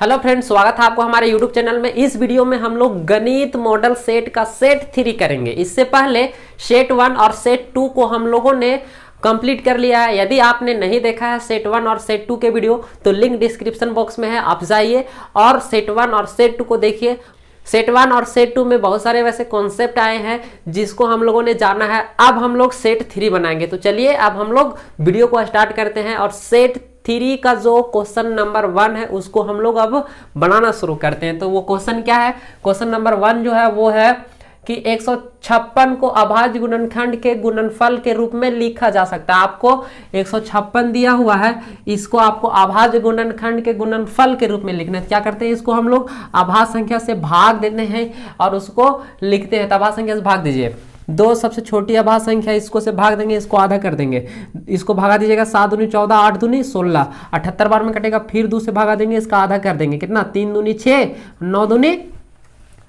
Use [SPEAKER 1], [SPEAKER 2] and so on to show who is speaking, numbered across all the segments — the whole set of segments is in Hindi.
[SPEAKER 1] हेलो फ्रेंड्स, स्वागत है आपको हमारे यूट्यूब चैनल में। इस वीडियो में हम लोग गणित मॉडल सेट का सेट 3 करेंगे। इससे पहले सेट 1 और सेट 2 को हम लोगों ने कंप्लीट कर लिया है। यदि आपने नहीं देखा है सेट 1 और सेट 2 के वीडियो तो लिंक डिस्क्रिप्शन बॉक्स में है, आप जाइए और सेट 1 और सेट 2 को देखिए। सेट 1 और सेट 2 में बहुत सारे वैसे कॉन्सेप्ट आए हैं जिसको हम लोगों ने जाना है। अब हम लोग सेट 3 बनाएंगे। तो चलिए अब हम लोग वीडियो को स्टार्ट करते हैं और सेट 3 का जो क्वेश्चन नंबर 1 है उसको हम लोग अब बनाना शुरू करते हैं। तो वो क्वेश्चन क्या है? क्वेश्चन नंबर 1 जो है वो है कि 156 को अभाज्य गुणनखंड के गुणनफल के रूप में लिखा जा सकता है। आपको 156 दिया हुआ है, इसको आपको अभाज्य गुणनखंड के गुणनफल के रूप में लिखना है। क्या करते हैं, इसको हम लोग अभाज्य संख्या से भाग देते हैं और उसको लिखते हैं। तो अभाज्य संख्या से भाग दीजिए। 2 सबसे छोटी अभाज्य संख्या, इसको से भाग देंगे, इसको आधा कर देंगे, इसको भागा दीजिएगा। 7 दूनी 14, 8 दूनी 16, 78 बार में कटेगा। फिर 2 से भागा देंगे, इसका आधा कर देंगे। कितना? 3 दूनी 6, 9 दूनी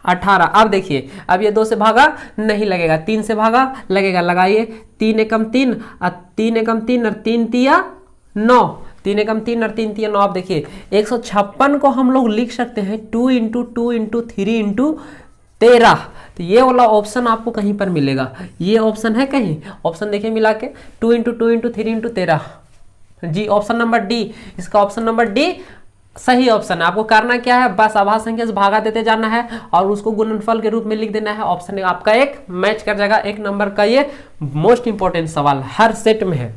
[SPEAKER 1] 18। अब देखिए, अब ये 2 से भागा नहीं लगेगा, 3 से भागा लगेगा। लगाइए, 3 एकम 3 और 3 एकम 3 और 3 तिया 9, 3 एकम 3 और 3 तिया 9। अब देखिए 156 को हम लोग लिख सकते हैं 2 × 2 × 3 × 13। तो ये वाला ऑप्शन आपको कहीं पर मिलेगा, ये ऑप्शन है कहीं, ऑप्शन देखिए मिला के 2 × 2 × 3 × 13 जी, ऑप्शन नंबर डी। इसका ऑप्शन नंबर डी सही ऑप्शन है। आपको करना क्या है, बस अभाज्य संख्या से भागा देते जाना है और उसको गुणनफल के रूप में लिख देना है। ऑप्शन आपका एक मैच कर जाएगा। 1 नंबर का ये मोस्ट इंपॉर्टेंट सवाल हर सेट में है।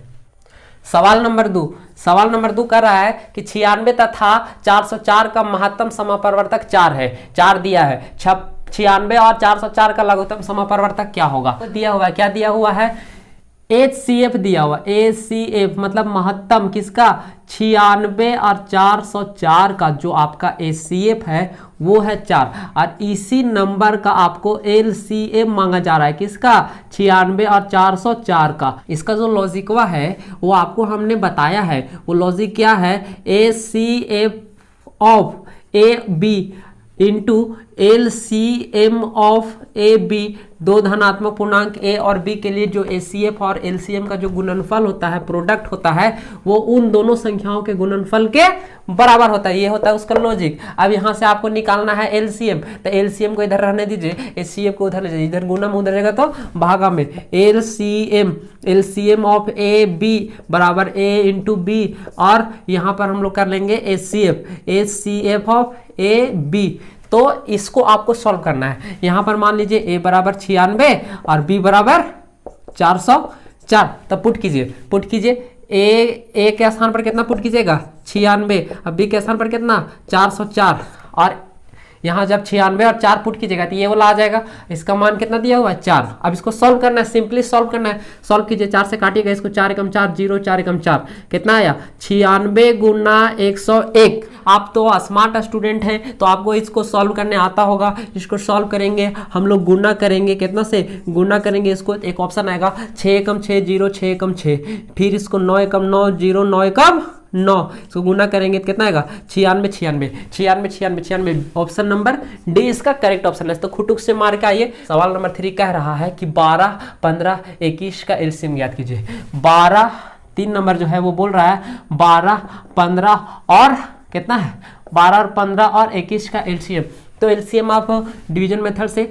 [SPEAKER 1] सवाल नंबर 2, सवाल नंबर 2 कर रहा है कि 96 तथा 404 का महत्तम समापरिवर्तक 4 है। 4 दिया है, 96 और 404 का लघुत्तम समापरिवर्तक क्या होगा? तो दिया हुआ है, क्या दिया हुआ है? HCF दिया हुआ। HCF मतलब महत्तम किसका? 96 और 404 का जो आपका HCF है वो है 4 और इसी नंबर का आपको LCM मांगा जा रहा है। किसका? 96 और 404 का। इसका जो लॉजिकवा है वो आपको हमने बताया है। वो लॉजिक क्या है? HCF of AB into LCM of AB। 2 धनात्मक पूर्णांक A और B के लिए जो HCF और LCM का जो गुणनफल होता है, प्रोडक्ट होता है, वो उन दोनों संख्याओं के गुणनफल के बराबर होता है। ये होता है उसका लॉजिक। अब यहाँ से आपको निकालना है LCM, तो LCM को इधर रहने दीजिए, HCF को उधर ले जाइए। इधर गुना में उधर रहेगा तो भागा में। LCM ऑफ AB बराबर A इंटू B और यहाँ पर हम लोग कर लेंगे HCF ऑफ AB। तो इसको आपको सॉल्व करना है। यहां पर मान लीजिए A बराबर 96 और B बराबर 404। तब पुट कीजिए। A के स्थान पर कितना पुट कीजिएगा? 96। अब B के स्थान पर कितना? 404। और यहाँ जब 96 और 4 पुट कीजिएगा तो ये वाला आ जाएगा। इसका मान कितना दिया हुआ है? 4। अब इसको सॉल्व करना है, सिंपली सॉल्व करना है। सॉल्व कीजिए, 4 से काटिएगा इसको, 4 एकम 4 0, 4 एकम 4 कितना आया? 96 × 101। आप तो स्मार्ट स्टूडेंट हैं तो आपको इसको सॉल्व करने आता होगा। इसको सॉल्व करेंगे हम लोग, गुना करेंगे, कितना से गुना करेंगे इसको? एक ऑप्शन आएगा 6 एकम 6 0, 6 एकम 6, फिर इसको 9 एकम 9 0, 9 एकम 9, इसको गुना करेंगे तो कितना आएगा? 96। ऑप्शन नंबर डी इसका करेक्ट ऑप्शन है। तो खुटुक से मार के आइए। सवाल नंबर 3 कह रहा है कि 12, 15, 21 का एलसीएम ज्ञात कीजिए। 12, 3 नंबर जो है वो बोल रहा है 12, 15 और कितना है? 12 और 15 और 21 का एलसीएम। तो एलसीएम आप डिवीजन मेथड से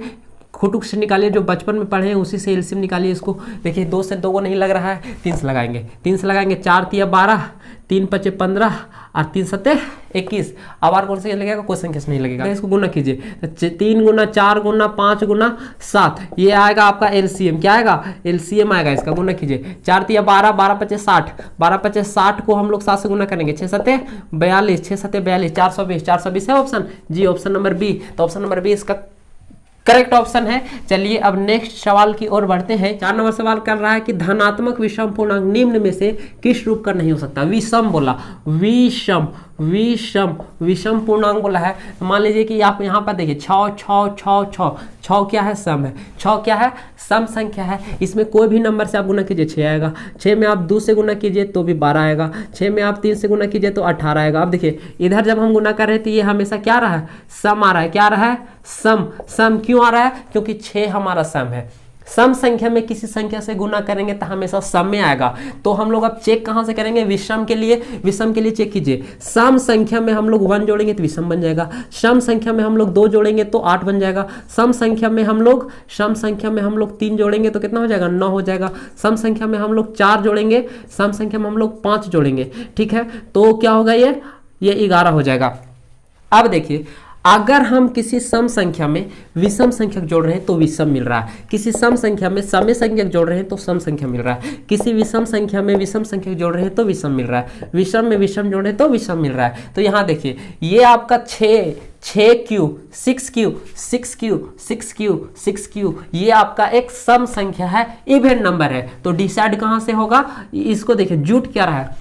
[SPEAKER 1] खुटुक से निकालिए, जो बचपन में पढ़े हैं उसी से एलसीएम निकालिए। इसको देखिए 2 से 2 को नहीं लग रहा है, 3 से लगाएंगे। 4 तिया 12, 3 पचे 15 और 3 सत्ते 21। अब और कौन से लगेगा? कोई संख्या से नहीं लगेगा। इसको गुना कीजिए, 3 गुना 4 गुना 5 गुना 7, ये आएगा आपका एलसीएम। क्या आएगा? एलसीएम आएगा इसका। गुना कीजिए, 4 तिया 12, 12 पचे 60, 12 पचे 60 को हम लोग 7 से गुना करेंगे, 6 सत्ते 42, 6 सत्ते 42, 420 है ऑप्शन जी, ऑप्शन नंबर बी। तो ऑप्शन नंबर बी इसका करेक्ट ऑप्शन है। चलिए अब नेक्स्ट सवाल की ओर बढ़ते हैं। 4 नंबर सवाल कर रहा है कि धनात्मक विषम पूर्णांक निम्न में से किस रूप का नहीं हो सकता? विषम बोला, विषम पूर्णांक बोला है। तो मान लीजिए कि आप यहाँ पर देखिए 6 6 6 6 6 क्या है? सम है। 6 क्या है? सम संख्या है। इसमें कोई भी नंबर से आप गुना कीजिए 6 आएगा। 6 में आप 2 से गुना कीजिए तो भी 12 आएगा। 6 में आप 3 से गुना कीजिए तो 18 आएगा। अब देखिए इधर जब हम गुना कर रहे थे ये हमेशा क्या रहा है? सम आ रहा है। क्या आ रहा है? सम। सम क्यों आ रहा है? क्योंकि 6 हमारा सम है। सम संख्या में किसी संख्या से गुना करेंगे तो हमेशा सम में आएगा। तो हम लोग अब चेक कहां से करेंगे, विषम के लिए। विषम के लिए चेक कीजिए, सम संख्या में हम लोग 1 जोड़ेंगे तो विषम बन जाएगा, सम संख्या में हम लोग 2 जोड़ेंगे तो 8 बन जाएगा, सम संख्या में हम लोग 3 जोड़ेंगे तो कितना हो जाएगा, 9 हो जाएगा, सम संख्या में हम लोग 4 जोड़ेंगे, सम संख्या में हम लोग 5 जोड़ेंगे। ठीक है, तो क्या होगा, ये 11 हो जाएगा। अब देखिए, अगर हम किसी सम संख्या में विषम संख्यक जोड़ रहे हैं तो विषम मिल रहा है, किसी सम संख्या में समय संख्यक जोड़ रहे हैं तो सम संख्या मिल रहा है, किसी विषम संख्या में विषम संख्यक जोड़ रहे हैं तो विषम मिल रहा है, विषम में विषम जोड़ रहे हैं तो विषम मिल रहा है। तो यहाँ देखिए, ये आपका 6 6 ये आपका एक सम संख्या है, इवेंट नंबर है। तो डिसाइड कहां से होगा, इसको देखिए, जुट क्या रहा है,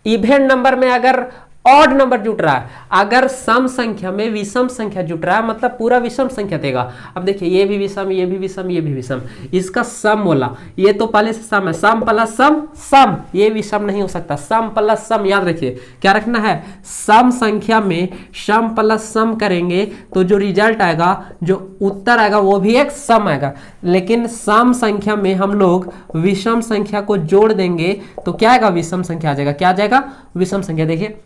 [SPEAKER 1] इवेंट नंबर में अगर ऑड नंबर जुट रहा है, अगर सम संख्या में विषम संख्या जुट रहा है मतलब पूरा विषम संख्या देगा। अब देखिए, ये भी विषम, ये भी विषम, ये भी विषम, इसका सम बोला, ये तो पहले से सम है, सम प्लस सम सम, ये विषम नहीं हो सकता, सम प्लस सम। याद रखिए क्या रखना है, सम संख्या में सम प्लस सम करेंगे तो जो रिजल्ट आएगा, जो उत्तर आएगा वो भी एक सम आएगा। लेकिन सम संख्या में हम लोग विषम संख्या को जोड़ देंगे तो क्या आएगा, विषम संख्या आ जाएगा। क्या आ जाएगा, विषम संख्या। देखिए,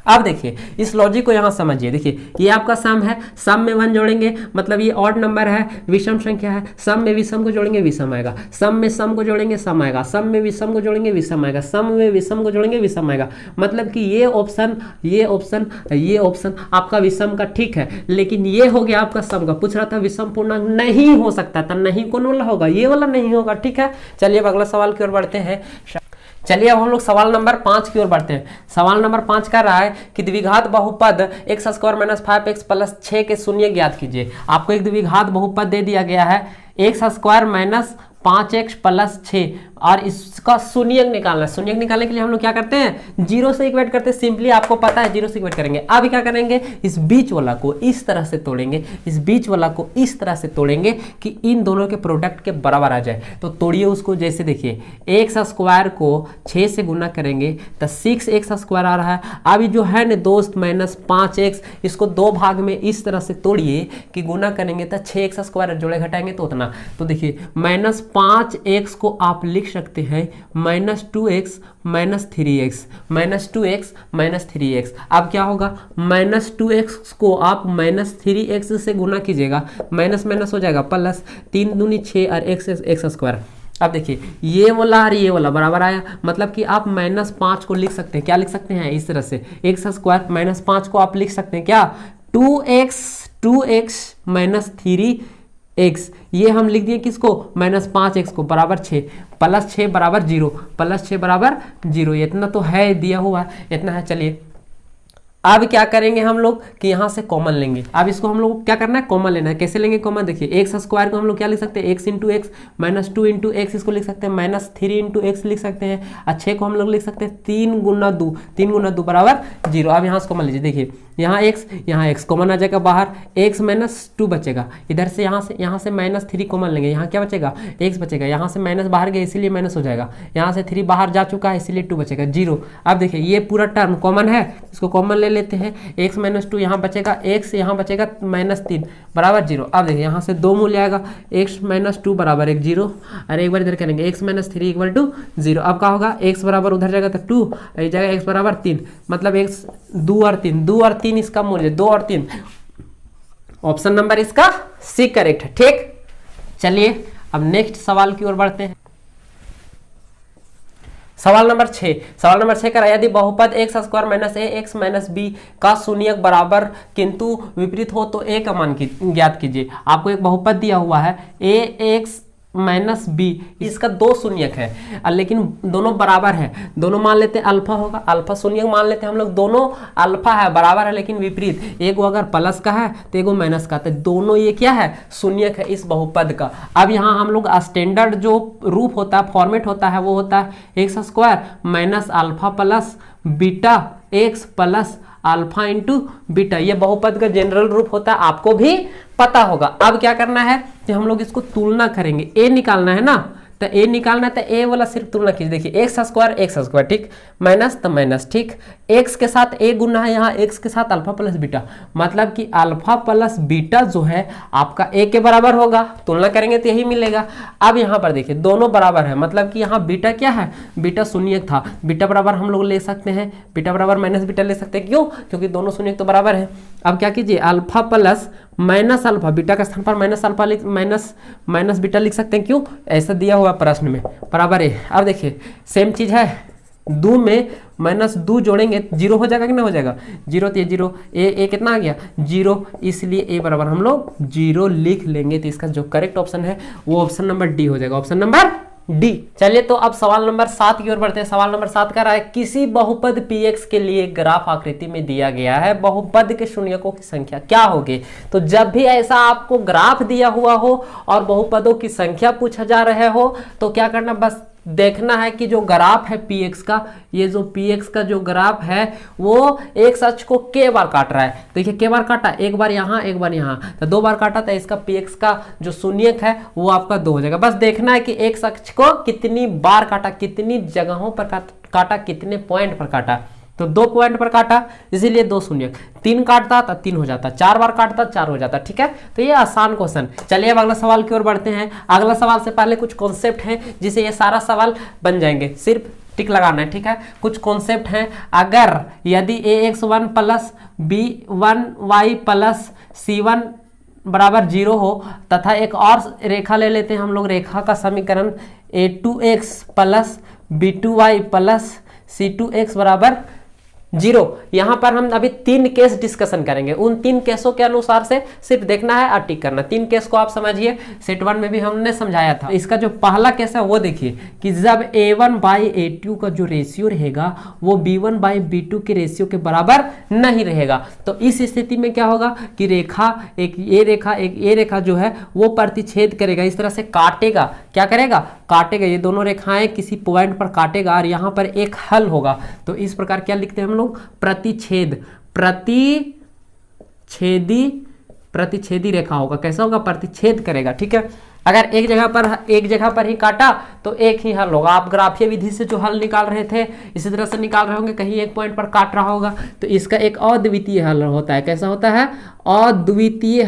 [SPEAKER 1] अब देखिए इस लॉजिक को यहां समझिए। देखिए, ये आपका सम है, सम में 1 जोड़ेंगे मतलब ये ऑड नंबर है, विषम संख्या है, सम में विषम को जोड़ेंगे विषम आएगा, सम में सम को जोड़ेंगे सम आएगा, सम में विषम को जोड़ेंगे विषम आएगा, सम में विषम को जोड़ेंगे विषम आएगा। मतलब कि ये ऑप्शन आपका विषम का ठीक है, लेकिन ये हो गया आपका सम का। पूछ रहा था विषम पूर्णांक नहीं हो सकता था, नहीं कौन वाला होगा, ये वाला नहीं होगा। ठीक है, चलिए अब अगला सवाल की ओर बढ़ते हैं। चलिए अब हम लोग सवाल नंबर 5 की ओर बढ़ते हैं। सवाल नंबर 5 कह रहा है कि द्विघात बहुपद x² - 5x + 6 के शून्य ज्ञात कीजिए। आपको एक द्विघात बहुपद दे दिया गया है x² - 5x + 6 और इसका शून्यक निकालना है। शून्यक निकालने के लिए हम लोग क्या करते हैं, 0 से इक्वेट करते हैं। सिंपली आपको पता है 0 से इक्वेट करेंगे। अब क्या करेंगे, इस बीच वाला को इस तरह से तोड़ेंगे, इस बीच वाला को इस तरह से तोड़ेंगे कि इन दोनों के प्रोडक्ट के बराबर आ जाए। तो तोड़िए उसको, जैसे देखिए x² को 6 से गुना करेंगे तो 6x² आ रहा है। अभी जो है ना दोस्त -5x, इसको 2 भाग में इस तरह से तोड़िए कि गुना करेंगे तो 6x² जोड़े घटाएंगे तो उतना। तो देखिए -5x को आप लिख सकते हैं -2x - 3x, -2x - 3x। अब क्या होगा, -2x को आप -3x से गुना कीजिएगा, माइनस माइनस हो जाएगा प्लस, 3 दूनी 6 और x²। अब देखिए ये वाला और ये वाला बराबर आया, मतलब कि आप -5 को लिख सकते हैं। क्या लिख सकते हैं, इस तरह से x² -5 को आप लिख सकते हैं क्या, 2x - 3x। ये हम लिख दिए किसको, -5x को, बराबर 6 + 6 = 0, +6 = 0। इतना तो है दिया हुआ, इतना है। चलिए अब क्या करेंगे हम लोग कि यहाँ से कॉमन लेंगे। अब इसको हम लोग क्या करना है, कॉमन लेना है। कैसे लेंगे कॉमन, देखिए x² को हम लोग क्या लिख सकते हैं, x × x -2 × x, इसको लिख सकते हैं -3 × x लिख सकते हैं। और 6 को हम लोग लिख सकते हैं 3 × 2, 3 × 2 = 0। अब यहाँ से कॉमन लीजिए, देखिए यहाँ x कॉमन आ जाएगा बाहर, x - 2 बचेगा। इधर से यहाँ से -3 कॉमन लेंगे, यहाँ क्या बचेगा, x बचेगा। यहाँ से माइनस बाहर गया इसीलिए माइनस हो जाएगा, यहाँ से 3 बाहर जा चुका है इसीलिए 2 बचेगा, 0। अब देखिए ये पूरा टर्म कॉमन है, इसको कॉमन ले लेते हैं। x - 2 यहाँ बचेगा, x यहाँ बचेगा -3 = 0। अब देखिए यहाँ से 2 मूल्य आएगा, x - 2 = 1 0, और एक बार इधर करेंगे x - 3 = 0। अब क्या होगा, x बराबर उधर जाएगा तो 2, इस जगह x = 3, मतलब x 2 और 3 इसका मूल्य 2 और 3। ऑप्शन नंबर इसका सी करेक्ट है। ठीक, चलिए अब नेक्स्ट सवाल की ओर बढ़ते हैं। सवाल नंबर 6 का यदि बहुपद x² - ax - b का शून्यक बराबर किंतु विपरीत हो तो a का मान ज्ञात कीजिए। आपको एक बहुपद दिया हुआ है ax - b, इसका 2 शून्यक है लेकिन दोनों बराबर है। दोनों मान लेते हैं अल्फा होगा, अल्फा शून्यक मान लेते हैं हम लोग, दोनों अल्फा है, बराबर है लेकिन विपरीत। एक अगर प्लस का है तो एक माइनस का, तो दोनों ये क्या है, शून्यक है इस बहुपद का। अब यहाँ हम लोग स्टैंडर्ड जो रूप होता है, फॉर्मेट होता है, वो होता है x² - α + beta x + alpha × beta. ये बहुपद का जनरल रूप होता है, आपको भी पता होगा। अब क्या करना है कि हम लोग इसको तुलना करेंगे, a निकालना है ना, तो ए निकालना है तो ए वाला सिर्फ तुलना कीजिए। देखिए एक्स स्क्वायर ठीक, माइनस तो माइनस ठीक, एक्स के साथ ए गुना है, यहाँ एक्स के साथ अल्फा प्लस बीटा, मतलब कि अल्फा प्लस बीटा जो है आपका ए के बराबर होगा, तुलना करेंगे तो यही मिलेगा। अब यहाँ पर देखिए दोनों बराबर है, मतलब कि यहाँ बीटा क्या है, बीटा शून्यक था, बीटा बराबर हम लोग ले सकते हैं, बीटा बराबर माइनस बीटा ले सकते हैं, क्यों, क्योंकि दोनों शून्यक तो बराबर है। अब क्या कीजिए, alpha plus minus alpha, beta के स्थान पर माइनस अल्फा माइनस बीटा लिख सकते हैं, क्यों, ऐसा दिया हुआ प्रश्न में, बराबर है। अब देखिए सेम चीज है, दो में माइनस दो जोड़ेंगे जीरो हो जाएगा कि ना हो जाएगा, जीरो तो ये जीरो, ए कितना आ गया जीरो, इसलिए ए बराबर हम लोग जीरो लिख लेंगे। तो इसका जो करेक्ट ऑप्शन है वो ऑप्शन नंबर डी हो जाएगा, ऑप्शन नंबर डी। चलिए तो अब सवाल नंबर 7 की ओर बढ़ते हैं। सवाल नंबर 7 कह रहा है किसी बहुपद px के लिए ग्राफ आकृति में दिया गया है, बहुपद के शून्यकों की संख्या क्या होगी। तो जब भी ऐसा आपको ग्राफ दिया हुआ हो और बहुपदों की संख्या पूछा जा रहे हो तो क्या करना, बस देखना है कि जो ग्राफ है px का, ये जो px का जो ग्राफ है वो एक अक्ष को k बार काट रहा है। देखिए k बार काटा, एक बार यहाँ एक बार यहाँ, तो 2 बार काटा, तो इसका px का जो शून्यक है वो आपका 2 हो जाएगा। बस देखना है कि एक अक्ष को कितनी बार काटा, कितनी जगहों पर काटा, कितने पॉइंट पर काटा। तो 2 पॉइंट पर काटा इसीलिए 2 शून्यक, 3 काटता तो 3 हो जाता, 4 बार काटता 4 हो जाता, ठीक है। तो ये आसान क्वेश्चन। चलिए अब अगला सवाल की ओर बढ़ते हैं। अगला सवाल से पहले कुछ कॉन्सेप्ट है जिसे ये सारा सवाल बन जाएंगे, सिर्फ टिक लगाना है, ठीक है। कुछ कॉन्सेप्ट हैं, अगर यदि ax1 plus b1y plus c1 बराबर 0 हो तथा एक और रेखा ले लेते हैं हम लोग, रेखा का समीकरण a2x plus b2y plus c2x बराबर 0। यहां पर हम अभी 3 केस डिस्कशन करेंगे, उन 3 केसों के अनुसार से सिर्फ देखना है और टिक करना। 3 केस को आप समझिए, सेट 1 में भी हमने समझाया था। इसका जो पहला केस है वो देखिए कि जब a1 बाई a2 का जो रेशियो रहेगा वो b1 बाई b2 के रेशियो के बराबर नहीं रहेगा। तो इस स्थिति में क्या होगा कि रेखा एक ये रेखा जो है वो प्रतिच्छेद करेगा, इस तरह से काटेगा, क्या करेगा, काटेगा, ये दोनों रेखाएं किसी पॉइंट पर काटेगा और यहाँ पर एक हल होगा। तो इस प्रकार क्या लिखते हैं हम लोग, प्रतिच्छेदी रेखा होगा। कैसा होगा, प्रतिच्छेद करेगा, ठीक है। अगर एक जगह पर ही काटा तो एक ही हल होगा। आप ग्राफीय विधि से जो हल निकाल रहे थे इसी तरह से निकाल रहे होंगे, कहीं एक पॉइंट पर काट रहा होगा तो इसका एक अद्वितीय हल होता है। कैसा होता है, अद्वितीय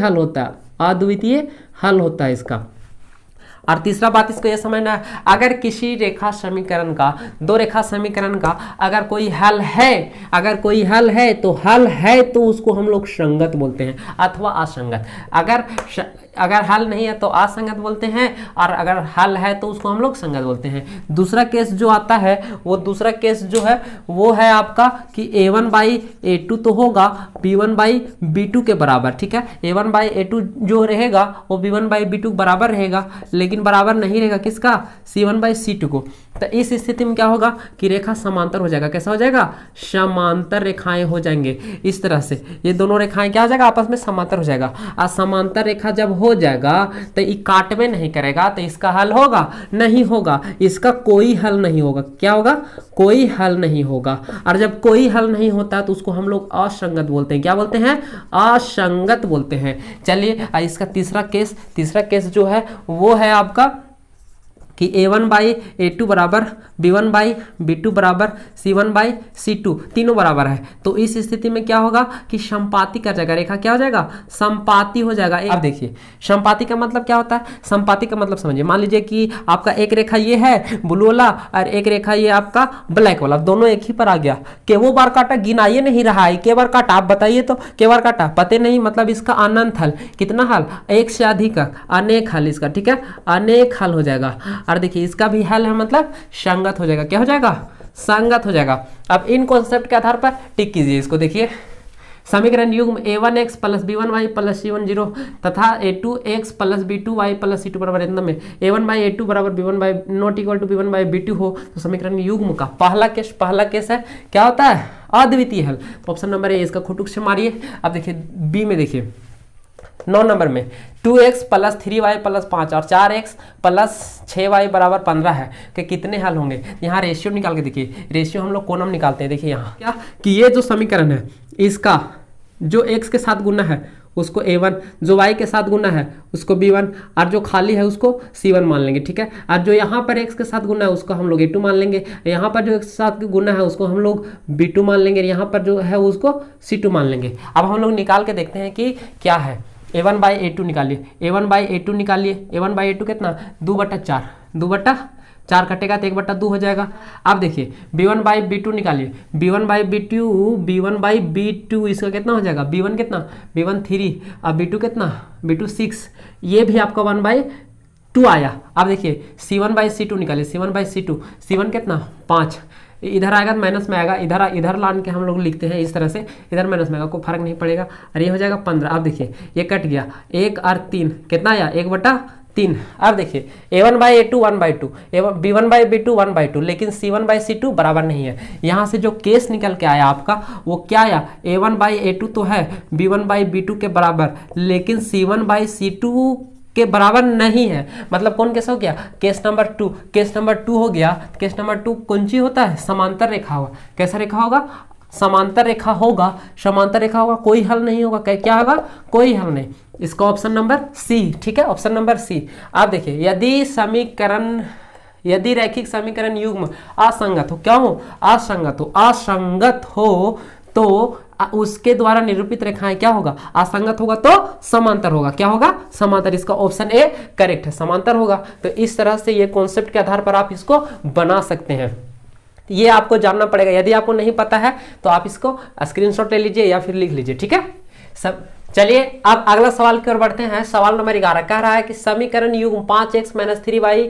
[SPEAKER 1] हल होता है इसका। और तीसरा बात इसको यह समझना है, अगर किसी रेखा समीकरण का, 2 रेखा समीकरण का अगर कोई हल है तो हल है तो उसको हम लोग संगत बोलते हैं अथवा असंगत। अगर हल नहीं है तो असंगत बोलते हैं और अगर हल है तो उसको हम लोग संगत बोलते हैं। दूसरा केस जो आता है वो है आपका कि a1 बाई a2 तो होगा b1 बाई b2 के बराबर, ठीक है। a1 बाई a2 जो रहेगा वो b1 बाई b2 बराबर रहेगा, लेकिन बराबर नहीं रहेगा किसका, c1 बाई c2 को। तो इस स्थिति में क्या होगा कि रेखा समांतर हो जाएगा। कैसा हो जाएगा, समांतर रेखाएं हो जाएंगे। इस तरह से ये दोनों रेखाएं क्या हो जाएगा, आपस में समांतर हो जाएगा। और समांतर रेखा जब हो जाएगा तो ये काटवे नहीं करेगा, तो इसका हल होगा, नहीं होगा, इसका कोई हल नहीं होगा। क्या होगा, कोई हल नहीं होगा। और जब कोई हल नहीं होता तो उसको हम लोग असंगत बोलते हैं। क्या बोलते हैं, असंगत बोलते हैं। चलिए इसका तीसरा केस जो है वो है आपका कि a1 बाई a2 बराबर b1 बाई b2 बराबर c1 बाई c2, तीनों बराबर है। तो इस स्थिति में क्या होगा कि संपाती कर जाएगा, रेखा क्या हो जाएगा, संपाती हो जाएगा। अब देखिए संपाती का मतलब क्या होता है, संपाती का मतलब समझिए, मान लीजिए कि आपका एक रेखा ये है ब्लू वाला और एक रेखा ये आपका ब्लैक वाला, दोनों एक ही पर आ गया। केवो बार काटा, गिनाइए नहीं रहा है, के बार काटा, आप बताइए तो के बार काटा, पते नहीं, मतलब इसका अनंत हल, कितना हल, एक से अधिक, अनेक हल इसका, ठीक है, अनेक हल हो जाएगा। और देखिए इसका भी हल है, मतलब संगत हो जाएगा। क्या हो जाएगा, संगत हो जाएगा। अब इन कॉन्सेप्ट के आधार पर टिक कीजिए इसको। देखिए समीकरण युग्म a1x plus b1y plus c1 0 तथा a2x plus b2y plus c2 बराबर इतना में a1 बाई a2 बराबर b1 by not equal to b1 by b2 हो तो समीकरण युग्म का पहला केस है, क्या होता है, अद्वितीय हल। तो ऑप्शन नंबर ए इसका खुटुक से मारिए। अब देखिए बी में, देखिए 9 नंबर में 2x प्लस 3y प्लस 5 और 4x प्लस 6y बराबर 15 है कि कितने हल होंगे। यहाँ रेशियो निकाल के देखिए, रेशियो हम लोग कोनम निकालते हैं। देखिए यहाँ क्या कि ये जो समीकरण है इसका जो x के साथ गुना है उसको a1, जो y के साथ गुना है उसको b1, और जो खाली है उसको c1 मान लेंगे, ठीक है। और जो यहाँ पर x के साथ गुना है उसको हम लोग a2 मान लेंगे, यहाँ पर जो x के साथ गुना है उसको हम लोग b2 मान लेंगे, यहाँ पर जो है उसको c2 मान लेंगे। अब हम लोग निकाल के देखते हैं कि क्या है। a1 बाई a2 निकालिए, a1 बाई a2 निकालिए, a1 बाई a2 कितना 2/4, 2/4 कटेगा तो 1/2 हो जाएगा। अब देखिए b1 बाई b2 निकालिए, b1 बाई b2 इसका कितना हो जाएगा, b1 कितना, b1 3 और b2 कितना, b2 6, ये भी आपका 1/2 आया। अब देखिए c1 बाई c2 निकालिए, c1 बाई c2, c1 कितना 5, इधर आएगा तो माइनस में आएगा, इधर लान के हम लोग लिखते हैं इस तरह से, इधर माइनस में आएगा, कोई फर्क नहीं पड़ेगा, और ये हो जाएगा 15। अब देखिए ये कट गया, 1 और 3 कितना आया 1/3। अब देखिए a1 by a2 1/2, b1 by b2 1/2, लेकिन c1 बाई c2 बराबर नहीं है। यहाँ से जो केस निकल के आया आपका वो क्या आया, a1 बाई a2 तो है b1 बाई b2 के बराबर, लेकिन c1 बाई c2 के बराबर नहीं है। मतलब कौन केस हो गया, केस नंबर 2, केस नंबर 2 हो गया। केस नंबर 2 कौन सी होता है, समांतर रेखा होगा। कैसा रेखा होगा, समांतर रेखा होगा, समांतर रेखा होगा, कोई हल नहीं होगा। क्या होगा, कोई हल नहीं। इसका ऑप्शन नंबर सी, ठीक है, ऑप्शन नंबर सी। आप देखिए यदि रैखिक समीकरण युग्म असंगत हो, क्या हो, असंगत हो तो उसके द्वारा निरूपित रेखाएं क्या होगा, असंगत होगा तो समांतर होगा। क्या होगा, समांतर। इसका ऑप्शन ए करेक्ट है, समांतर होगा। तो इस तरह से ये कॉन्सेप्ट के आधार पर आप इसको बना सकते हैं। ये आपको जानना पड़ेगा, यदि आपको नहीं पता है तो आप इसको स्क्रीनशॉट ले लीजिए या फिर लिख लीजिए, ठीक है। सब चलिए अब अगला सवाल की ओर बढ़ते हैं। सवाल नंबर 11 कह रहा है कि समीकरण युग्म 5x - 3y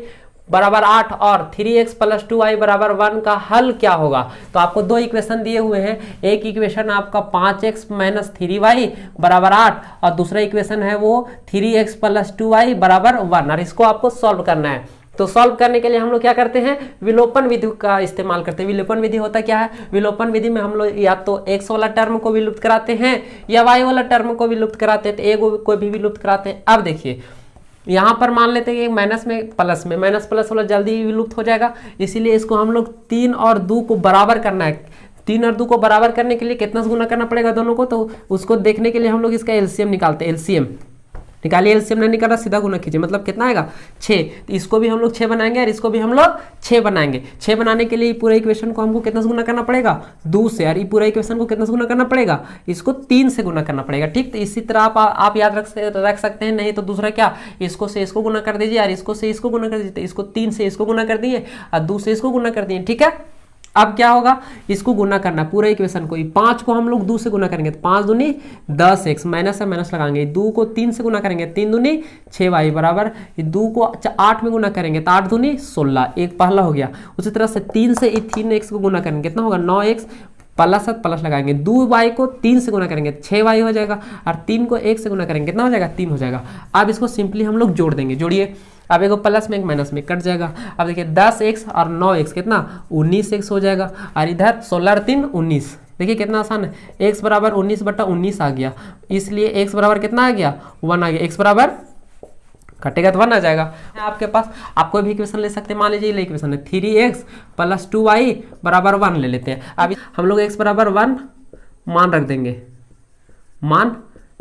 [SPEAKER 1] बराबर 8 और 3x + 2y बराबर 1 का हल क्या होगा। तो आपको दो इक्वेशन दिए हुए हैं, एक इक्वेशन आपका 5x - 3y बराबर 8 और दूसरा इक्वेशन है वो 3x + 2y बराबर 1, और इसको आपको सॉल्व करना है। तो सॉल्व करने के लिए हम लोग क्या करते हैं, विलोपन विधि का इस्तेमाल करते हैं। विलोपन विधि होता क्या है, विलोपन विधि में हम लोग या तो x वाला टर्म को विलुप्त कराते हैं या y वाला टर्म को विलुप्त कराते हैं, तो a को भी विलुप्त कराते हैं। अब देखिए यहाँ पर मान लेते हैं कि माइनस में प्लस में, माइनस प्लस वाला जल्दी ही विलुप्त हो जाएगा, इसीलिए इसको हम लोग 3 और 2 को बराबर करना है। 3 और 2 को बराबर करने के लिए कितना से गुना करना पड़ेगा दोनों को, तो उसको देखने के लिए हम लोग इसका एलसीएम निकालते हैं। एलसीएम निकालिए, एलसीएम नहीं निकाला सीधा गुना कीजिए, मतलब कितना आएगा 6। तो इसको भी हम लोग 6 बनाएंगे और इसको भी हम लोग 6 बनाएंगे। 6 बनाने के लिए पूरे इक्वेशन को हमको कितना से गुना करना पड़ेगा, 2 से, और ये पूरा इक्वेशन को कितना से गुना करना पड़ेगा, इसको 3 से गुना करना पड़ेगा, ठीक। तो इसी तरह आप याद रख सकते हैं। नहीं तो दूसरा क्या, इसको से इसको गुना कर दीजिए और इसको से इसको गुना कर दीजिए। इसको 3 से इसको गुना कर दिए और 2 से इसको गुना कर दिए, ठीक है। अब क्या होगा, इसको गुना करना पूरे इक्वेशन को, 5 को हम लोग 2 से गुना करेंगे तो 5 दूनी 10x, माइनस है माइनस लगाएंगे। 2 को 3 से गुना करेंगे, 3 दूनी 6y बराबर, 2 को 8 में गुना करेंगे तो 8 दूनी 16, एक पहला हो गया। उसी तरह से 3 से 3x को गुना करेंगे कितना होगा 9x, प्लस प्लस लगाएंगे, 2y को 3 से गुना करेंगे 6y हो जाएगा, और 3 को 1 से गुना करेंगे कितना हो जाएगा 3 हो जाएगा। अब इसको सिंपली हम लोग जोड़ देंगे, जोड़िए। अब एक प्लस में एक माइनस में कट जाएगा। अब देखिए 10x और 9x कितना 19x हो जाएगा, और इधर 16 और 3 19। देखिए कितना आसान है, x बराबर 19/19 आ गया, इसलिए x बराबर कितना आ गया 1 आ गया। x बराबर कटेगा तो 1 आ जाएगा। आपके पास आप कोई भी इक्वेशन ले सकते हैं, मान लीजिए ये इक्वेशन है 3x + 2y बराबर 1 ले लेते हैं। अब हम लोग x बराबर 1 मान रख देंगे, मान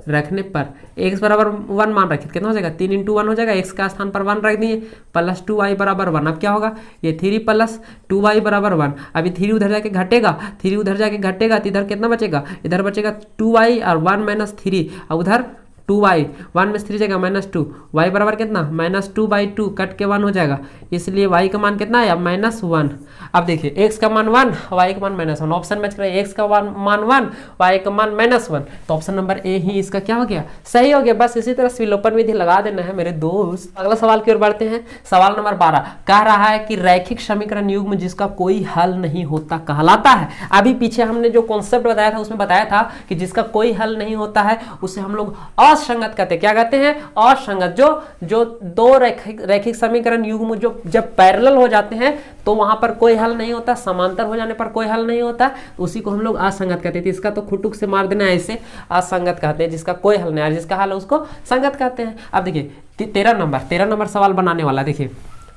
[SPEAKER 1] रखने पर x बराबर 1 मान रखिए कितना हो जाएगा 3 × 1 हो जाएगा, x का स्थान पर 1 रख दिए, + 2y बराबर 1। अब क्या होगा, ये 3 + 2y बराबर 1। अभी 3 उधर जाके घटेगा, 3 उधर जाके घटेगा तो इधर कितना बचेगा, इधर बचेगा 2y और 1 - 3, और उधर 2y, 1 में 3 जाएगा -2, y बराबर कितना -2/2, कट के 1 हो जाएगा, इसलिए y का मान कितना आया -1। अब देखिए x का मान 1, y का मान -1, ऑप्शन मैच करें, x का मान 1, y का मान -1, तो ऑप्शन नंबर ए ही इसका क्या हो गया, सही हो गया। बस इसी तरह विलोपन विधि लगा देना है मेरे दोस्त। अगला सवाल की ओर बढ़ते हैं। सवाल नंबर 12 कह रहा है कि रैखिक समीकरण युग्म जिसका कोई हल नहीं होता कहलाता है। अभी पीछे हमने जो कॉन्सेप्ट बताया था उसमें बताया था कि जिसका कोई हल नहीं होता है उसे हम लोग असंगत कहते हैं। क्या कहते हैं, असंगत। जो दो रैखिक समीकरण युग्म जो जब पैरेलल हो जाते हैं तो वहां पर कोई हल नहीं होता, समांतर हो जाने पर कोई हल नहीं होता, उसी को हम लोग असंगत कहते हैं। इसका तो खुटुक से मार देना है, ऐसे असंगत कहते हैं, जिसका कोई हल नहीं है, जिसका हल है उसको संगत कहते हैं। अब देखिए 13 नंबर सवाल बनाने वाला, देखिए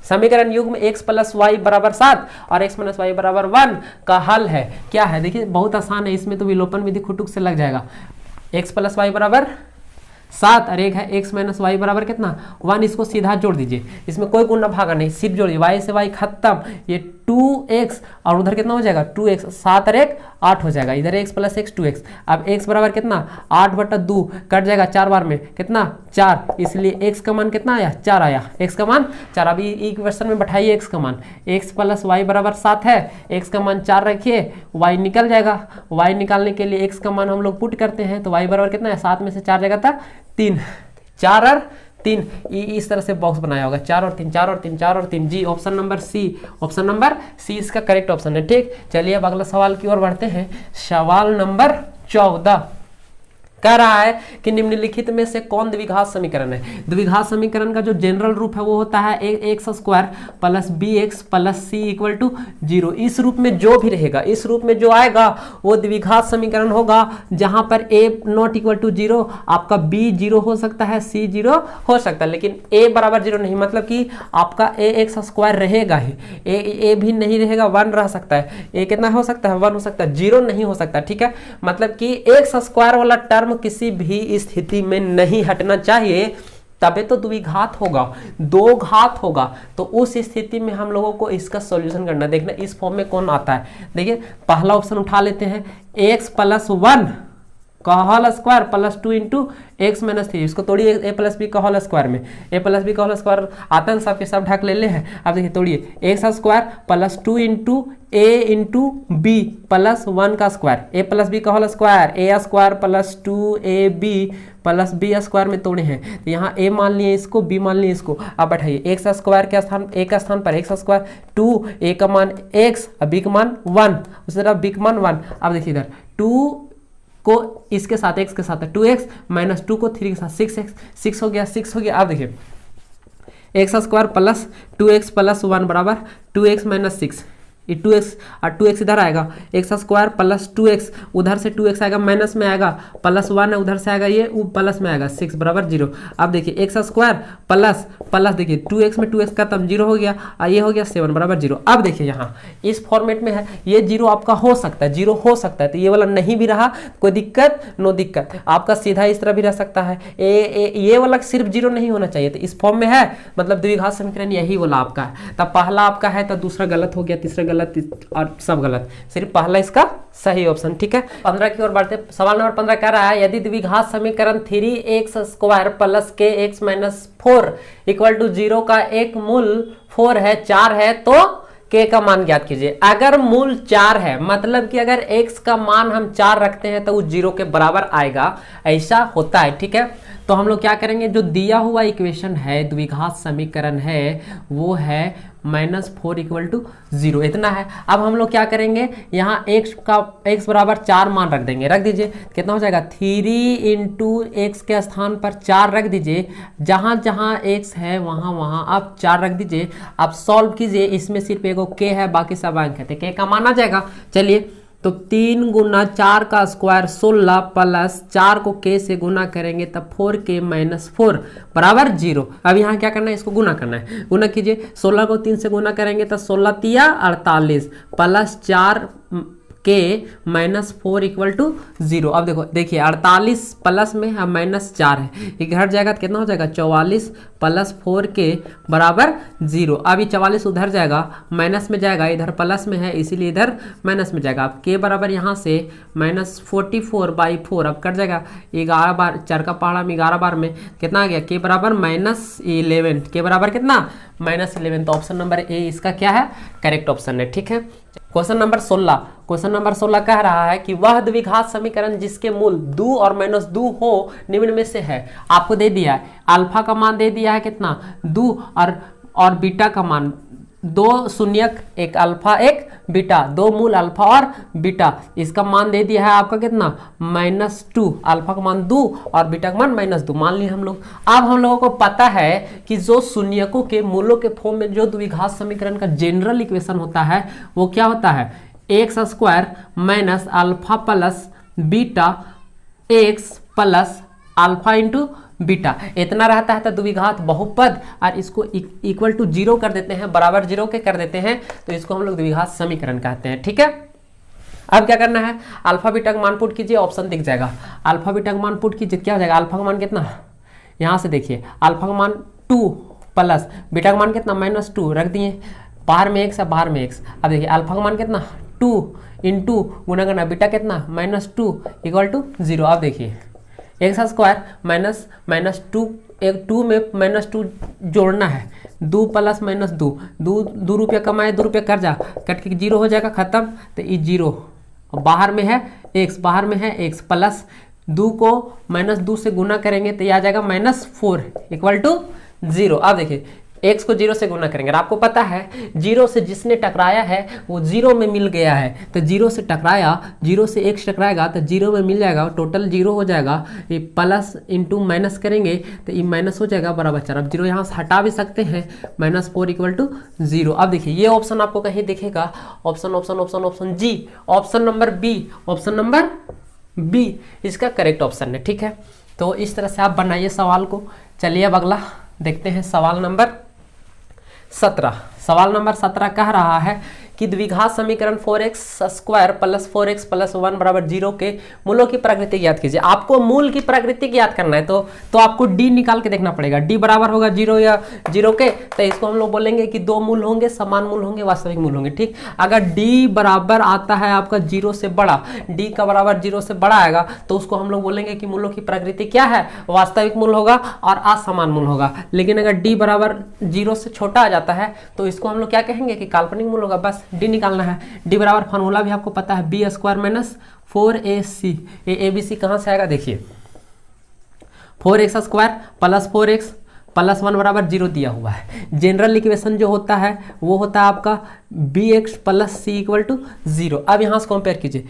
[SPEAKER 1] समीकरण युग्म x + y बराबर 7 और x - y बराबर 1 का हल है। क्या है, देखिए बहुत आसान है, इसमें तो विलोपन विधि खुटुक से लग जाएगा। x + y बराबर 7 और एक है x माइनस वाई बराबर कितना 1। इसको सीधा जोड़ दीजिए, इसमें कोई गुना भागा नहीं, सिर्फ जोड़िए, y से y खत्म, ये 2x और उधर कितना हो जाएगा 2x, 7 और 1 8 हो जाएगा, इधर x प्लस x 2x। अब x बराबर कितना 8/2 कट जाएगा 4 बार में कितना 4, इसलिए x का मान कितना आया 4 आया, x का मान 4। अभी इक्वेशन में बैठाइए x का मान, x प्लस y बराबर 7 है, x का मान 4 रखिए, y निकल जाएगा। y निकालने के लिए x का मान हम लोग पुट करते हैं, तो y बराबर कितना है 7 में से 4 जाएगा था 3, 4 और 3, इस तरह से बॉक्स बनाया होगा 4 और 3 4 और 3 4 और 3 जी option number C, option number C इसका करेक्ट ऑप्शन है। ठीक, चलिए अब अगला सवाल की ओर बढ़ते हैं। सवाल नंबर 14 कह रहा है कि निम्नलिखित में से कौन द्विघात समीकरण है। द्विघात समीकरण का जो जनरल रूप है वो होता है x square plus b x plus C equal to 0। इस रूप में जो भी रहेगा, इस रूप में जो आएगा वो द्विघात समीकरण होगा, जहां पर a नॉट इक्वल टू 0, आपका b 0 हो सकता है, c 0 हो सकता है, लेकिन a बराबर 0 नहीं, मतलब कि आपका a एक्स स्क्वायर रहेगा ही, a भी नहीं रहेगा, 1 रह सकता है, a कितना हो सकता है 1 हो सकता है, 0 नहीं हो सकता। ठीक है, मतलब कि एक्स स्क्वायर वाला टर्म किसी भी स्थिति में नहीं हटना चाहिए, तबे तो द्विघात होगा, दो घात होगा। तो उस स्थिति में हम लोगों को इसका सॉल्यूशन करना, देखना इस फॉर्म में कौन आता है। देखिए पहला ऑप्शन उठा लेते हैं, x प्लस 1 का whole square plus 2 into X minus 3, इसको तोड़िए a प्लस बी का होल स्क्वायर में, a प्लस बी का होल स्क्वायर आता है सबके सब ढक ले हैं। अब देखिए तोड़िए X square plus 2 into a into B plus 1 का स्क्वायर, a प्लस बी का whole square, a square plus 2ab plus B square में तोड़े हैं, तो यहाँ a मान लिए इसको, b मान लिए इसको। अब बैठाइए एक्स स्क्वायर के स्थान a का स्थान पर एक्स स्क्वायर 2, a का मान x, b का मान 1, उसी तरह b का मान 1। अब देखिए इधर 2 को इसके साथ x के साथ है 2x माइनस 2 को 3 के साथ 6x, 6 हो गया 6 हो गया। अब देखिए x square plus 2x plus 1 बराबर 2x माइनस 6, ये 2x और 2x इधर आएगा, एक्स स्क्वायर प्लस 2x, उधर से 2x आएगा माइनस में आएगा, प्लस 1 है उधर से आएगा, ये प्लस में आएगा 6 बराबर 0। अब देखिए एक्स स्क्वायर प्लस प्लस देखिए 2x में 2x का तब 0 हो गया और ये हो गया 7 बराबर 0। अब देखिए यहाँ इस फॉर्मेट में है, ये 0 आपका हो सकता है, 0 हो सकता है, तो ये वाला नहीं भी रहा कोई दिक्कत, नो दिक्कत, आपका सीधा इस तरह भी रह सकता है, ये वाला सिर्फ 0 नहीं होना चाहिए, तो इस फॉर्म में है, मतलब द्विघात समीकरण यही वाला आपका है। तब पहला आपका है तो दूसरा गलत हो गया, तीसरा गलत और सब गलत, सिर्फ पहला इसका सही ऑप्शन। ठीक है, 15 की ओर बढ़ते। सवाल नंबर 15 कह रहा है, यदि द्विघात समीकरण 3x square plus kx minus 4 equal to 0 का एक मूल 4 है, 4 है, तो k का मान ज्ञात कीजिए। अगर मूल 4 है, मतलब कि अगर x का मान हम 4 रखते हैं तो वो 0 के बराबर आएगा, ऐसा होता है। ठीक है, तो हम लोग क्या करेंगे, जो दिया हुआ इक्वेशन है, द्विघात समीकरण है, वो है -4 इक्वल टू 0, इतना है। अब हम लोग क्या करेंगे, यहाँ x बराबर 4 मान रख देंगे, रख दीजिए, कितना हो जाएगा 3 इंटू एक्स के स्थान पर 4 रख दीजिए, जहाँ जहाँ x है वहाँ वहाँ आप 4 रख दीजिए। आप सॉल्व कीजिए, इसमें सिर्फ एगो k है, बाकी सब अंक है, तो k का मान आ जाएगा। चलिए, तो 3 गुना 4 का स्क्वायर 16 प्लस 4 को k से गुना करेंगे तब 4k माइनस 4 बराबर 0। अब यहाँ क्या करना है, इसको गुना करना है, गुना कीजिए, 16 को 3 से गुना करेंगे तो 16 तिया 48 plus 4 k minus 4 equal to 0। अब देखो, देखिए 48 प्लस में हम माइनस 4 है, ये घट जाएगा तो कितना हो जाएगा 44 प्लस 4k बराबर 0। अब ये 44 उधर जाएगा, माइनस में जाएगा, इधर प्लस में है इसीलिए इधर माइनस में जाएगा। अब k बराबर यहाँ से -44/4, अब कट जाएगा 11 बार, 4 का पहाड़ा में 11 बार में कितना आ गया, k बराबर -11, k बराबर कितना -11। तो ऑप्शन नंबर ए इसका क्या है, करेक्ट ऑप्शन है। ठीक है, क्वेश्चन नंबर 16, क्वेश्चन नंबर 16 कह रहा है कि वह द्विघात समीकरण जिसके मूल 2 और -2 हो निम्न में से है। आपको दे दिया है, अल्फा का मान दे दिया है कितना 2 और बीटा का मान 2 शून्यक, एक अल्फा एक बीटा, 2 मूल अल्फा और बीटा, इसका मान दे दिया है आपका कितना -2, अल्फा का मान 2 और बीटा का मान -2 मान लिए हम लोग। अब हम लोगों को पता है कि जो शून्यकों के मूलों के फॉर्म में जो द्विघात समीकरण का जनरल इक्वेशन होता है वो क्या होता है, x square minus alpha plus beta x plus alpha into beta, इतना रहता है। तो द्विघात बहुपद और इसको इक्वल टू 0 कर देते हैं, बराबर 0 के कर देते हैं, तो इसको हम लोग द्विघात समीकरण कहते हैं। ठीक है, अब क्या करना है, अल्फा बीटा का मान पुट कीजिए, ऑप्शन दिख जाएगा। अल्फा बीटा का मान पुट कीजिए, क्या हो जाएगा, अल्फा का मान कितना, यहाँ से देखिए अल्फा का मान 2 प्लस बीटा का मान कितना -2 रख दिए, बाहर में x है बाहर में x। अब देखिए अल्फा का मान कितना 2 इंटू गुना करना बीटा कितना -2 इक्वल टू 0। अब देखिए x² माइनस 2, एक 2 में -2 जोड़ना है, 2 प्लस -2, 2 रुपया कमाए 2 रुपया कर्जा कट के 0 हो जाएगा, खत्म। तो ये 0 बाहर में है x, बाहर में है x प्लस 2 को -2 से गुना करेंगे तो ये आ जाएगा -4 इक्वल टू 0। अब देखिए x को 0 से गुना करेंगे, और आपको पता है 0 से जिसने टकराया है वो 0 में मिल गया है, तो 0 से टकराया, 0 से x टकराएगा तो 0 में मिल जाएगा, टोटल 0 हो जाएगा। ये प्लस इंटू माइनस करेंगे तो ये माइनस हो जाएगा बराबर 4। अब 0 यहाँ से हटा भी सकते हैं, -4 इक्वल टू 0। अब देखिए ये ऑप्शन आपको कहीं दिखेगा, ऑप्शन जी, option number B, option number B इसका करेक्ट ऑप्शन है। ठीक है, तो इस तरह से आप बनाइए सवाल को। चलिए अब अगला देखते हैं, सवाल नंबर 17। सवाल नंबर 17 कह रहा है कि द्विघात समीकरण 4x² प्लस 4x प्लस 1 बराबर 0 के मूलों की प्रकृति ज्ञात कीजिए। आपको मूल की प्रकृति ज्ञात करना है तो आपको d निकाल के देखना पड़ेगा। d बराबर होगा 0 या 0 के, तो इसको हम लोग बोलेंगे कि 2 मूल होंगे, समान मूल होंगे, वास्तविक मूल होंगे। ठीक, अगर d बराबर आता है आपका 0 से बड़ा, d का बराबर 0 से बड़ा आएगा तो उसको हम लोग बोलेंगे कि मूलों की प्रकृति क्या है, वास्तविक मूल होगा और असमान मूल होगा। लेकिन अगर d बराबर 0 से छोटा आ जाता है तो इसको हम लोग क्या कहेंगे कि काल्पनिक मूल होगा। बस d निकालना है। d बराबर फार्मूला भी आपको पता है, b² माइनस 4ac। abc कहाँ से आएगा, देखिए 4x² प्लस 4x प्लस 1 बराबर 0 दिया हुआ है। जनरल इक्वेशन जो होता है वो होता है आपका bx plus c equal to 0। अब यहाँ से कंपेयर कीजिए,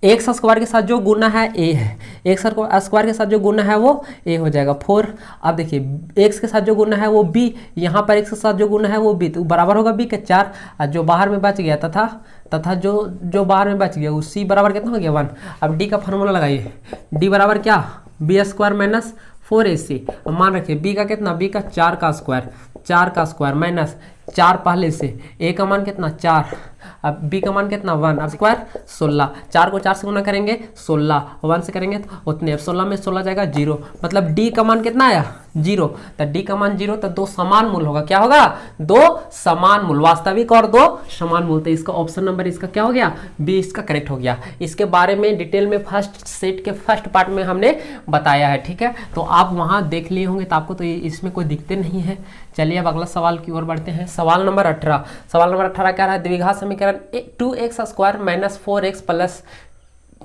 [SPEAKER 1] x² के साथ जो गुना है a है, x² के साथ जो गुना है वो a हो जाएगा 4। अब देखिए x के साथ जो गुना है वो b, यहाँ पर x के साथ जो गुना है वो b, तो बराबर होगा b के 4। और जो बाहर में बच गया तथा जो बाहर में बच गया वो c बराबर कितना हो गया 1। अब d का फार्मूला लगाइए, d बराबर क्या, b² माइनस 4ac। मान रखिए b का कितना, b का 4 का स्क्वायर माइनस 4 पहले से, a का मान कितना 4, अब b का मान कितना 1, अब स्क्वायर 16, 4 को 4 से गुना करेंगे 16, 1 से करेंगे तो उतने, अब 16 में 16 जाएगा 0, मतलब d का मान कितना आया 0। तो d का मान 0 तो 2 समान मूल होगा, क्या होगा 2 समान मूल, वास्तविक और 2 समान मूल। तो इसका ऑप्शन नंबर इसका क्या हो गया, बी इसका करेक्ट हो गया। इसके बारे में डिटेल में फर्स्ट सेट के फर्स्ट पार्ट में हमने बताया है। ठीक है, तो आप वहाँ देख लिए होंगे, तो आपको तो इसमें कोई दिक्कत नहीं है। चलिए अब अगला सवाल की ओर बढ़ते हैं। सवाल नंबर 18। सवाल नंबर 18 क्या रहा है, द्विघात समीकरण 2x² माइनस 4x प्लस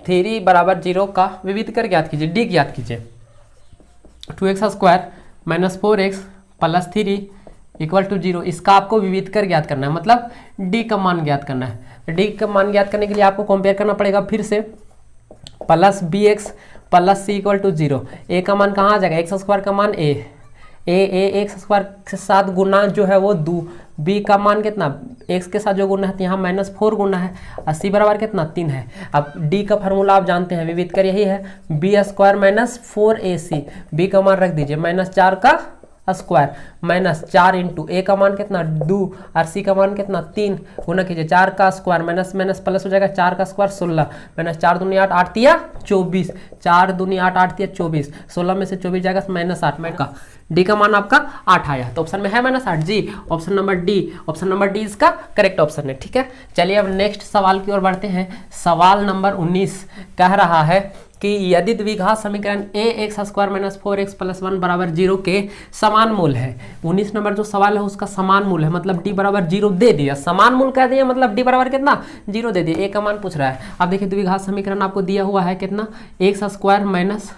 [SPEAKER 1] 3 बराबर 0 का विविध कर ज्ञात कीजिए, डी ज्ञात कीजिए। 2x² minus 4x plus 3 equal to 0, इसका आपको विविध कर ज्ञात करना है, मतलब डी का मान ज्ञात करना है। डी का मान ज्ञात करने के लिए आपको कंपेयर करना पड़ेगा फिर से, plus bx plus c equal to 0। a का मान कहाँ आ जाएगा, x² का मान a x² के साथ गुना जो है वो 2, b का मान कितना, x के साथ जो गुना है यहाँ -4 गुना है, और c बराबर कितना 3 है। अब d का फार्मूला आप जानते हैं, विविध कर यही है, b² माइनस 4ac, b का मान रख दीजिए -4 का स्क्वायर माइनस 4 इंटू a का मान कितना 2 और c का मान कितना 3, गुना कीजिए 4 का स्क्वायर माइनस माइनस प्लस हो जाएगा, 4 का स्क्वायर 16 माइनस 4 दूनी 8, 8 तिया 24, 4 दूनी 8, 8 तिया 24, 16 में से 24 जाएगा -8 का डी का मान आपका 8 आया, तो ऑप्शन में है -8 जी, option number D, option number D इसका करेक्ट ऑप्शन है। ठीक है, चलिए अब नेक्स्ट सवाल की ओर बढ़ते हैं। सवाल नंबर 19 कह रहा है कि यदि द्विघात समीकरण ax² माइनस 4x प्लस 1 बराबर 0 के समान मूल है। 19 नंबर जो सवाल है उसका समान मूल है, मतलब d बराबर 0 दे दिया, समान मूल कह दिया मतलब d बराबर कितना 0 दे दिया, a का मान पूछ रहा है। अब देखिए द्विघात समीकरण आपको दिया हुआ है कितना, x² minus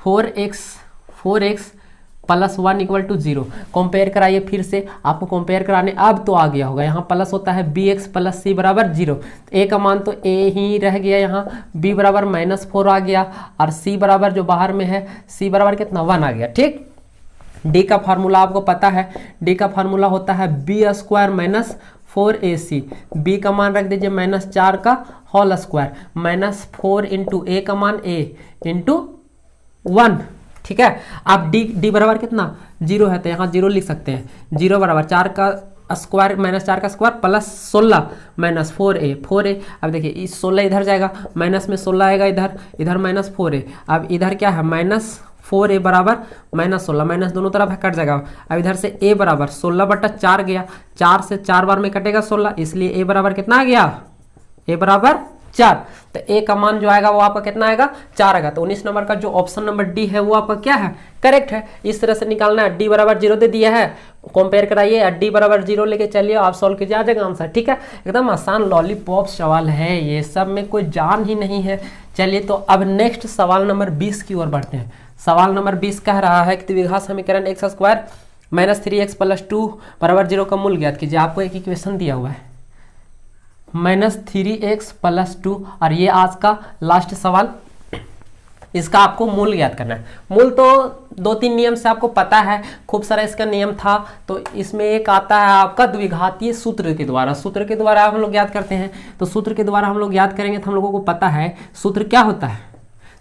[SPEAKER 1] 4x plus 1 equal to 0। Compare कराइए फिर से, आपको कंपेयर कराने अब तो आ गया होगा, यहाँ प्लस होता है bx प्लस c बराबर 0, a का मान तो a ही रह गया, यहाँ b बराबर -4 आ गया और c बराबर जो बाहर में है c बराबर कितना 1 आ गया। ठीक, d का फार्मूला आपको पता है, d का फार्मूला होता है b² माइनस 4ac, b का मान रख दीजिए -4 का होल स्क्वायर -4 इंटू a का मान a इंटू 1। ठीक है, अब d बराबर कितना 0 है तो यहाँ 0 लिख सकते हैं, 0 बराबर 4 का स्क्वायर माइनस 4 का स्क्वायर प्लस 16 माइनस 4a। अब देखिए इस 16 इधर जाएगा, माइनस में 16 आएगा इधर, इधर माइनस 4a। अब इधर क्या है माइनस 4a बराबर माइनस 16, माइनस दोनों तरफ है कट जाएगा। अब इधर से a बराबर 16/4 गया, 4 से 4 बार में कटेगा 16, इसलिए a बराबर कितना आ गया, a बराबर 4। तो a का मान जो आएगा वो आपका कितना आएगा 4 आएगा। तो 19 नंबर का जो ऑप्शन नंबर डी है वो आपका क्या है, करेक्ट है। इस तरह से निकालना है। डी बराबर 0 दे दिया है, कंपेयर कराइए, डी बराबर 0 लेके चलिए, आप सॉल्व कीजिए, आ जाएगा आंसर। ठीक है, एकदम आसान लॉलीपॉप सवाल है, ये सब में कोई जान ही नहीं है। चलिए तो अब नेक्स्ट सवाल नंबर 20 की ओर बढ़ते हैं। सवाल नंबर 20 कह रहा है कि द्विघात समीकरण x square minus 3x plus 2 बराबर 0 का मूल ज्ञात कीजिए। आपको एक इक्वेशन दिया हुआ है माइनस 3x प्लस 2, और ये आज का लास्ट सवाल, इसका आपको मूल ज्ञात करना है। मूल तो 2-3 नियम से आपको पता है, खूब सारा इसका नियम था। तो इसमें एक आता है आपका द्विघातीय सूत्र के द्वारा, सूत्र के द्वारा हम लोग ज्ञात करते हैं। तो सूत्र के द्वारा हम लोग ज्ञात करेंगे तो हम लोगों को पता है सूत्र क्या होता है।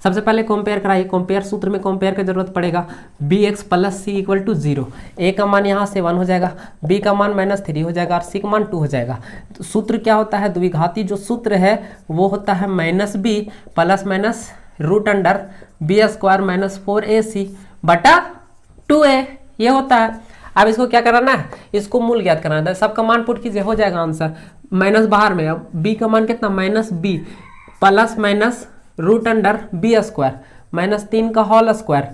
[SPEAKER 1] सबसे पहले कंपेयर कराइए, कंपेयर सूत्र में कंपेयर की जरूरत पड़ेगा। bx plus C equal to 0, a का मान यहाँ से 1 हो जाएगा, b का मान -3 हो जाएगा और c का मान 2 हो जाएगा। तो सूत्र क्या होता है, द्विघाती जो सूत्र है वो होता है -b plus minus root under b square minus 4ac बटा 2a, ये होता है। अब इसको क्या कराना है, इसको मूल ज्ञात कराना है। सबका मान पुट कीजिए, हो जाएगा आंसर। माइनस बाहर में, अब b का मान कितना -b plus minus root under B square minus 3 का होल स्क्वायर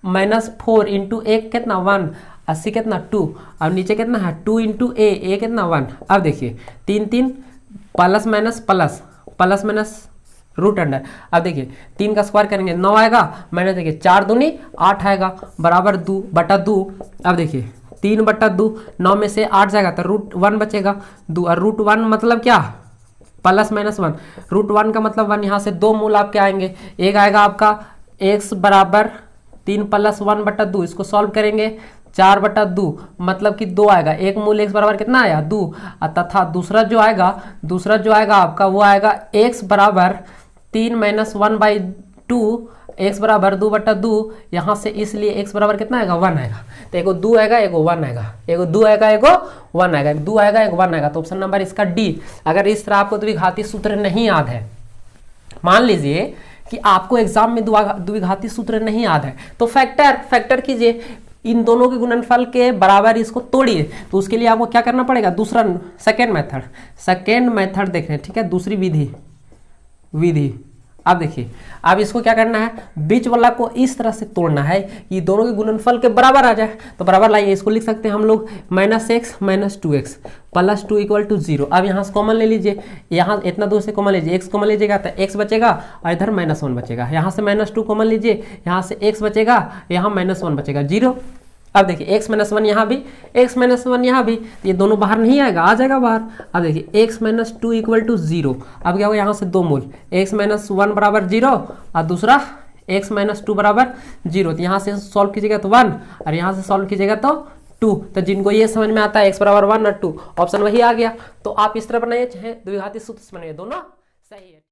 [SPEAKER 1] माइनस 4 इंटू एक कितना 1, 80 कितना 2, अब नीचे कितना है 2 इंटू ए कितना 1। अब देखिए 3 plus minus plus plus minus root under. अब देखिए 3 का स्क्वायर करेंगे 9 आएगा, माइनस देखिए 4 दूनी 8 आएगा बराबर 2 बटा 2। अब देखिए 3 बटा 2, 9 में से 8 जाएगा तो रूट 1 बचेगा 2, और रूट 1 मतलब क्या, प्लस माइनस 1, रूट 1 का मतलब 1। यहाँ से 2 मूल आपके आएंगे, एक आएगा आपका x बराबर 3 प्लस 1 बटा 2, इसको सॉल्व करेंगे 4 बटा 2 मतलब कि 2 आएगा। एक मूल x बराबर कितना आया 2, तथा दूसरा जो आएगा आपका वो आएगा x बराबर 3 माइनस 1/2, x बराबर 2 बटा 2। यहाँ से इसलिए x बराबर कितना आएगा 1 आएगा। तो एगो 2 आएगा एगो 1 आएगा, एगो 2 आएगा एगो 1 आएगा, 2 आएगा एगो 1 आएगा। तो ऑप्शन नंबर इसका डी। अगर इस तरह आपको द्विघाती सूत्र नहीं याद है, मान लीजिए कि आपको एग्जाम में द्विघाती सूत्र नहीं याद है, तो फैक्टर कीजिए, इन दोनों के गुणनफल के बराबर इसको तोड़िए। तो उसके लिए आपको क्या करना पड़ेगा, दूसरा सेकेंड मेथड देख रहे हैं, ठीक है, दूसरी विधि। अब देखिए, अब इसको क्या करना है, बीच वाला को इस तरह से तोड़ना है कि दोनों के गुणनफल के बराबर आ जाए। तो बराबर लाइए, इसको लिख सकते हैं हम लोग -x minus 2x plus 2 equal to 0। अब यहाँ से कॉमन ले लीजिए, यहाँ इतना दूर से कॉमन लीजिए, x कॉमन लीजिएगा तो x बचेगा और इधर -1 बचेगा। यहाँ से -2 कॉमन लीजिए, यहाँ से x बचेगा, यहाँ -1 बचेगा 0। अब देखिए x माइनस 1 यहाँ भी, x माइनस 1 यहाँ भी, ये दोनों बाहर नहीं आएगा, आ जाएगा बाहर। अब देखिए x माइनस 2 इक्वल टू 0। अब क्या होगा, यहाँ से 2 मूल, x माइनस 1 बराबर 0 और दूसरा x माइनस 2 बराबर 0। तो यहाँ से सॉल्व कीजिएगा तो 1 और यहाँ से सॉल्व कीजिएगा तो 2। तो जिनको ये समझ में आता है x बराबर 1 और 2, ऑप्शन वही आ गया। तो आप इस तरह बनाइए, चाहे द्विघाती सूत्र से बनाइए, दोनों सही है।